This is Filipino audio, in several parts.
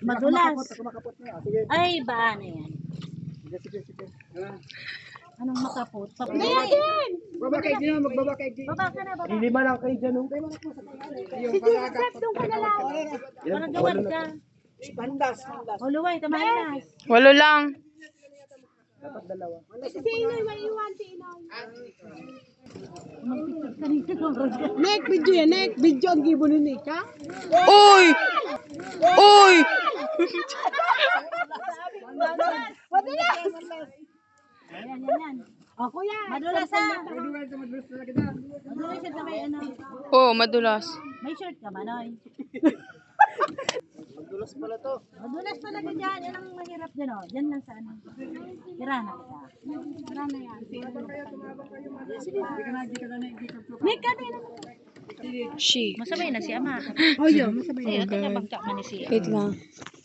Madulas. Ay, ba na yan? Anong makapot? Baba kayo dyan, magbaba kayo dyan. Baba ka na, baba. Lima lang kayo dyan. Sige, Seth, doon ka na lang. Parang gawad ka. Bandas. O, luway, tamahin na. 8 lang. Dapat dalawa. Si Inoy, may iwan si Inoy. Nek, video yan. Nek, video ang gibo ni Nek, ha? Uy! Uy! Yan. O, kuya. Madulas ha. Madulas siya may ano. Oo, madulas. May shirt ka ba, Noy? Madulas pala to. Madulas talaga dyan. Yan ang mahirap dyan, o. Dyan lang sa ano. Tira na kita. Tira na yan. May kami na. She. Masabay na si Ama. Oh, yun. Masabay. Ay, ito na bagka man ni siya. Wait lang.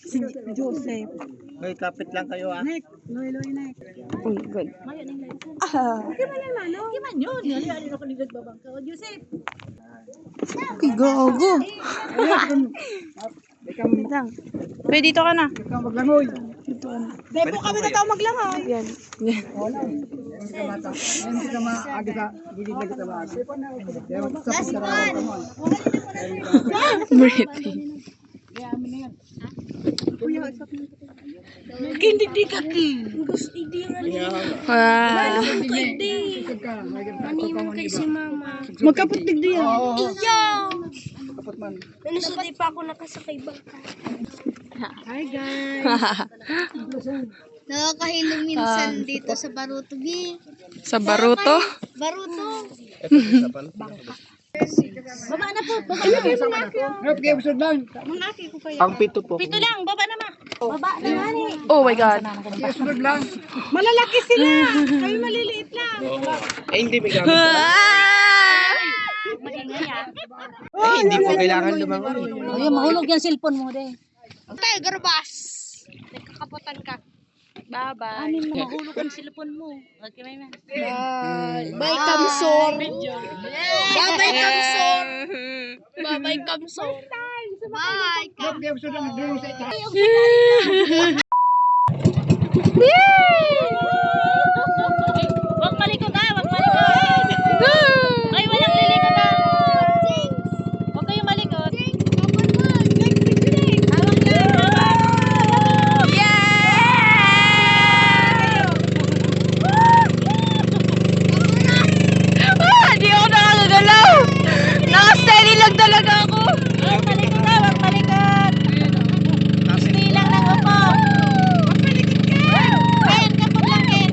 Si Joseph. May kapit lang kayo, ha? Nek, loy, Nek. Oh, good. Mayo ning lights. Ah. Kiman yan, Mano? Kiman yun. Yali ako ni nagbabangka. O, Joseph. Okay, go. Wait lang. Pwede dito ka na. Ikaw maglangoy. Dahil po kami na tao maglangoy. Yan. Wala. Hindi ka maaga sa gilid na kita maaga. Last one. Breathing. Hindi di ka king. Gusto hindi nga Wow. kay si Mama. Magkaputig din yan. Iyo! Kapat man. Nanusod pa ako nakasakay bangka. Hi guys. Nakakahilo minsan dito sa Baruto, Gi. Sa Baruto? Baruto. Baba na po. Baba Ano kayo gusto lang? Ang pito po. Pito lang. Baba na, Ma. Baba na nga ni. Oh my God. Sunod lang. Malalaki sila. Kami maliliit lang. Eh hindi may gamit. Magingay ah. Eh hindi po kailangan lumangoy. Ayun, mahulog yung cellphone mo, de. Tayo, garbas. Nagkakapotan ka. Bye-bye. Anin mo, mahulog yung cellphone mo. Okay, may man. Bye, Kamsor. Bye-bye, Kamsor. Bye-bye, Kamsor. Bye, Kamsor. Kayo gusto lang doon sa ita. Huwag malikot ah, huwag malikot. Ay, walang lilikot ah. Huwag kayong malikot. Hawak na, hawak. Di ako nakakagalaw. Naka-steady lang talaga ako. Huwag malikot ah, huwag malikot. Stay lang lang upo. Huwag malikot ka. Ayan ka po lang eh.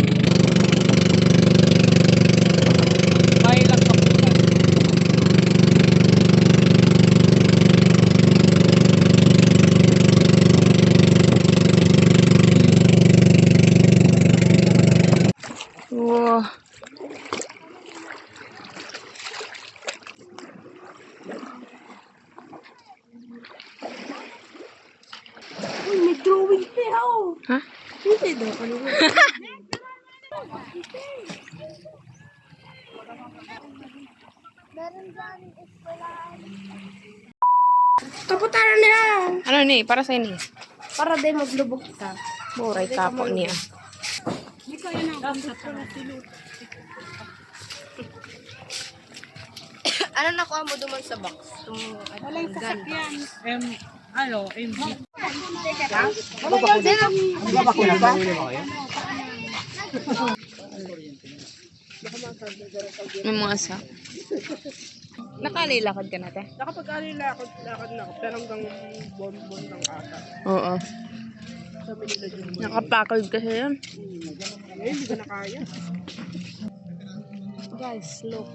Wow. May drawing siya oh. Ha? Hindi daw. Ano ba? Kaputaran niya. Ano ni? Para sa ini. Para din maglubog ka. Buray kapo niya. Ano nakuha mo duman sa box? Walang sasakyan. MG. Magbabakuna pa? May mga asa. Nakalilakad ka na, te? Nakapag-alilakad na ako, pero hanggang bon lang ata. Oo. Nakapakald kasi yan. Ngayon, hindi ko na kaya. Guys, look.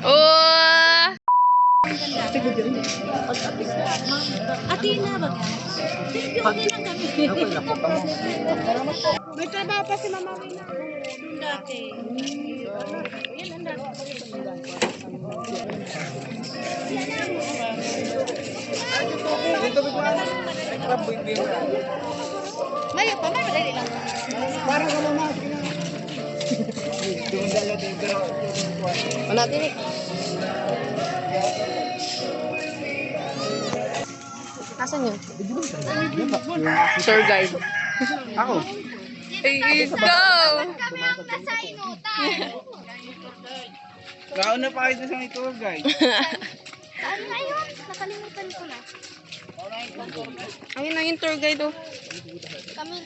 Oh! Atina ba guys? Okay lang kami. Okay lang po kamo. May trabaho pa si Mama Wina. Doon dati. Yan ang dati. Dito bigla. Crab bing. Mayo pa, may madali lang. Parang ano na. Doon dala dito. Wala din eh. Nasaan yun? Tour guide. Ako. Hey, ikaw! Gaon na pa kayo sa tour guide. Ano na yun? Nakalimutan ko na. Ayun na yung tour guide, oh. Kami.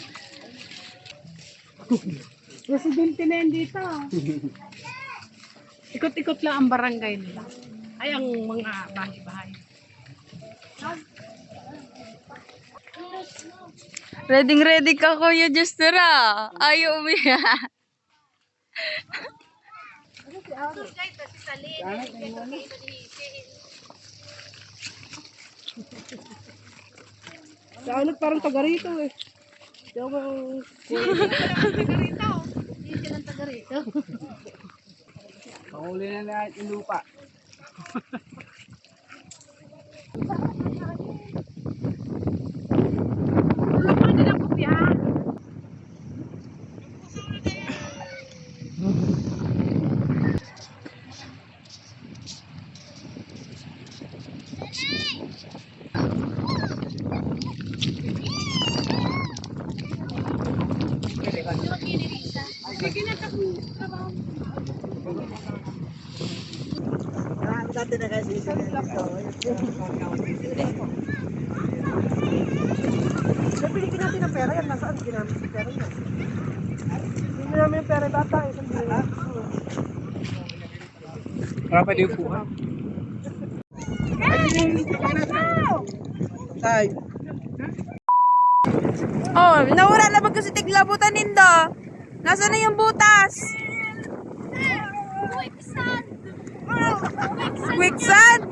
Presidente na yan dito. Ikot-ikot lang ang barangay nila. Ay, ang mga bahay-bahay. Ready ka, Kuya Juster, ah. Ayaw umiyak. Sa ano, parang taga rito eh. Panguli na lahat yung lupa. Dati na kasi Napilikin natin ang pera yan. Nasaan ginamit yung pera yan? Hindi namin yung pera data. Isang buwan. Pwede yung buwan. Tay. Oh, nawala na ba kasi tiglabutan nindo? Nasaan na yung butas? Quicksand?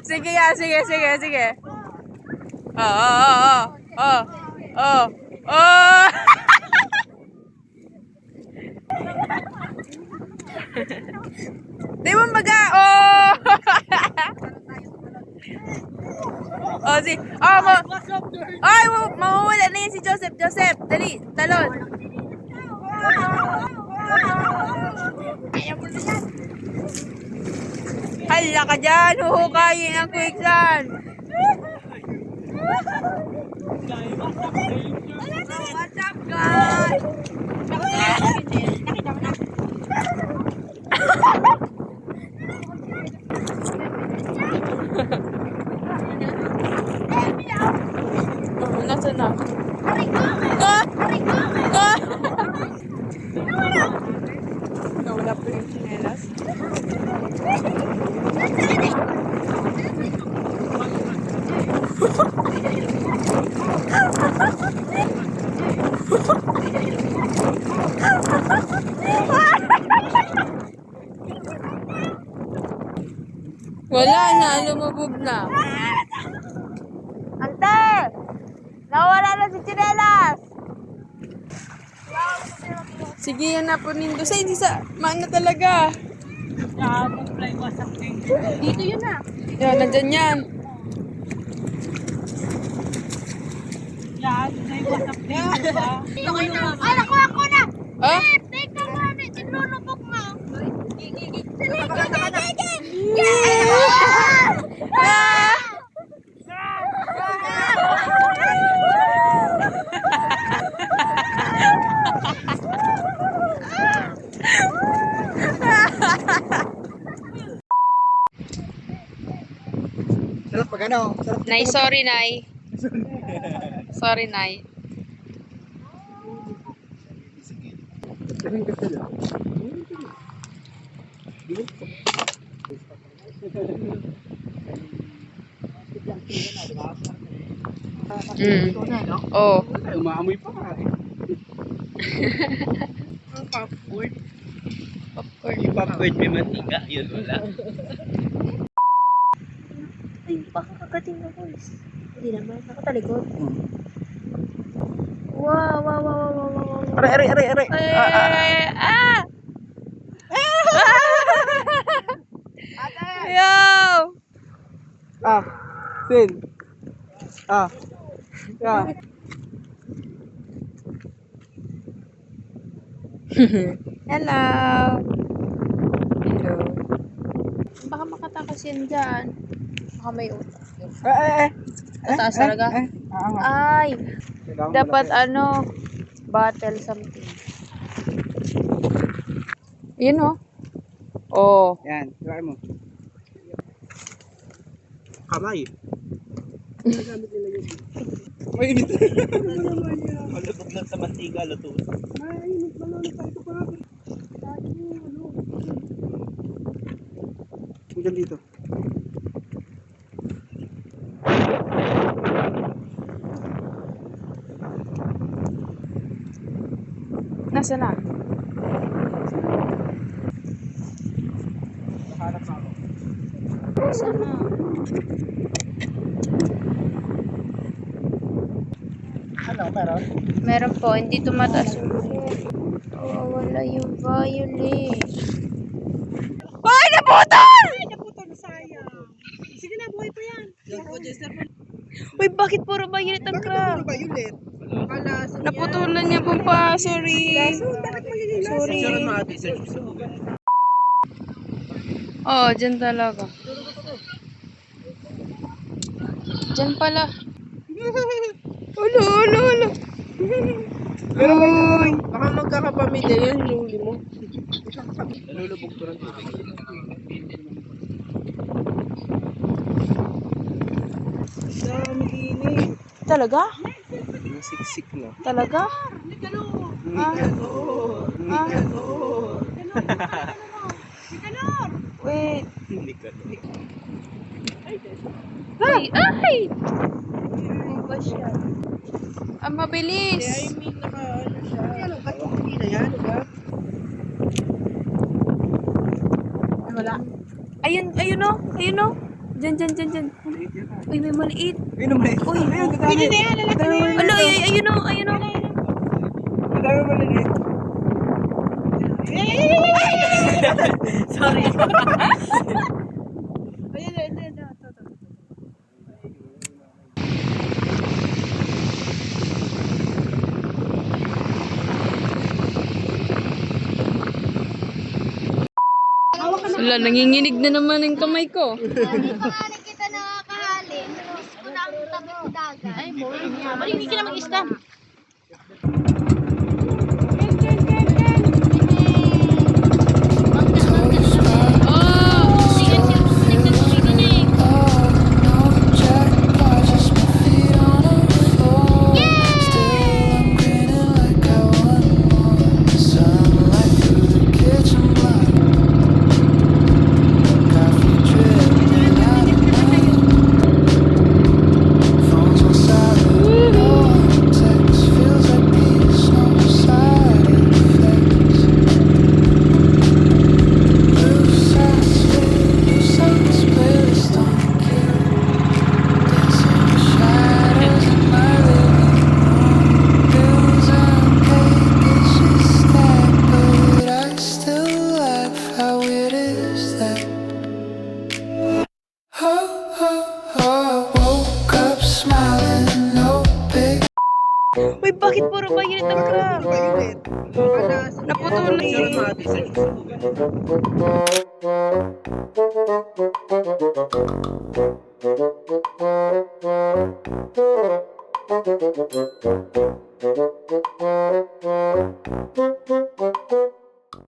Sige ya, sige. Oh. Di mo maga, oh. Oh, si, oh, ay, mawawala na yan si Joseph, dali, talon. Hala ka dyan, huhukayin ang quicksand. What's up, guys? Oh, nasa na? Nawala po yung chinelas. Wala na, lumubog na. Ante! Nawala na si chinelas! Sige, yan na po nindo. Sa hindi sa, maana talaga. Dito yun na. Yan, nandyan yan. Yan, may WhatsApp dito ba? Ay, nakuha ko na! Ah? Teka mo, sinulubog mo. Ah! Sarap pag ano? Sarap. Nay, sorry, Nay. Sorry, Nay. Oh. Umaamoy pa ka. Popcorn. Popcorn. Yung popcorn may mantika. Yun wala. Ay, baka kagating na boys. Hindi naman. Nakatalikod. Wow, wow, wow, wow, wow, wow, wow. Aray. Ah! Yo! Ah. Sin. Ah. Yeah. Hello. Hello. Baka makatakas yan dyan. Baka may utak. Tataas talaga? Ay, dapat ano, battle something. Yun oh. Oh. Yan, try mo. Kamay. Mainit. Malubog lang sa mantika, luto. Mainit, malulog tayo ito pa. Hanggang dito. Nasa na? Nakahanap na ako. Nasa na? Ano, meron? Meron po, hindi tumataas yung oh, wala yung violet. Ay, naputol! Naputol, sayang. Sige na, buhay pa yan. Uy, bakit puro violet ang crab? Ano ba yun, Len? Naputulan niya po pa, sorry. Bakit magiging lasa? Sorry. Sure mga research gusto mo. Oh, dyan talaga. Dyan pala. Ulo. Pero baka magkakapamilya yan, hinuli mo. Nalulubog to ng tubig. Dami init. Talaga? Siksik na. Talaga? Ah? Ah? Wait. Hindi ka. Ay! Ay! Ano ba siya? Ang mabilis. Ano siya? Ano ba? Hindi na yan, diba? Wala. Ayun o. Dyan. Uy, may maliit. Ayun naman eh. Uy, Ayun, dadami. Ayun na yan, lalaki na yan. Ala, ayun o. Dadami mo lang eh. Sorry. Wala, nanginginig na naman ang kamay ko. Pangalan kita nakakahali. Gusto ko na ang tapit dagat. Ay, Hindi ka na mag-isda. Oh! Uy, bakit puro violet ang crab? Naputulan. Sure mga research gusto mo.